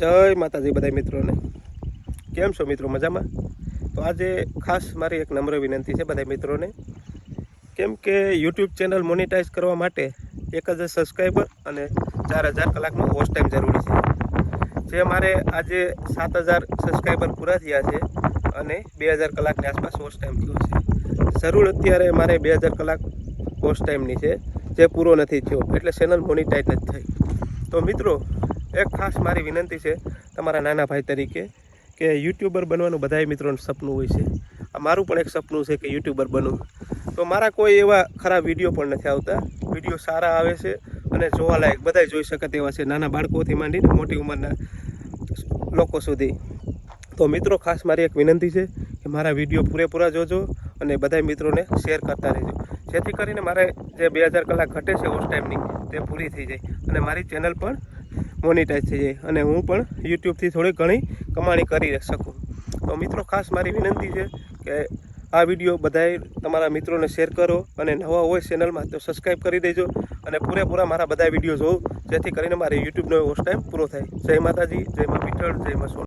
जय माताजी बधाई मित्रों ने केम छो मित्रों मजा में। तो आज खास मारी एक नम्र विनंती है बधाई मित्रों ने केम के यूट्यूब चैनल मोनिटाइज करवा माटे 1000 सब्सक्राइबर और 4000 कलाकनो वॉच टाइम जरूरी है। जे मारे आज 7000 सब्सक्राइबर पूरा थया है और 2000 कलाकनी आसपास वॉच टाइम थयो है। जरूर अत्यारे मारे 2000 कलाक वॉच टाइमनी है जे पूरो नहीं थयो एटले चैनल मोनिटाइज नहीं थई। तो मित्रों एक खास मारी विनंती है तमारा नाना भाई तरीके के यूट्यूबर बनवानुं बधाय मित्रों सपनु होय छे। मारुं पण एक सपनु है कि यूट्यूबर बनूँ। तो मारा कोई एवा खरा विडियो पण नथी आवता। विडियो सारा आवे छे अने जोवालायक बधाय जोई शके तेवा छे, नाना बाळकोथी मांडीने मोटी उंमરના लोको सुधी। तो मित्रों खास मारी एक विनंती है कि मारा विडियो पूरेपूरा जोजो और बधाय मित्रों ने शेर करता रहो, जेथी करीने मारे जे 2000 कलाक घटे छे वॉच टाइमनी ते पूरी थई जाय अने मारी चेनल पण मोनिटाइज थी जाए और हूँ पण यूट्यूब थी थोड़ी घणी कमाणी करी सकूँ। तो मित्रों खास मारी विनंती है कि आ विडियो बधाय तमारा मित्रों ने शेर करो और नवा होय चेनल में तो सब्सक्राइब कर देजो और पूरेपूरा मारा बधा विडियो जो जेथी करीने मारे यूट्यूब नो वॉच टाइम पूरो थाय। जय माताजी, जय मां पीठल, जय मां सोना।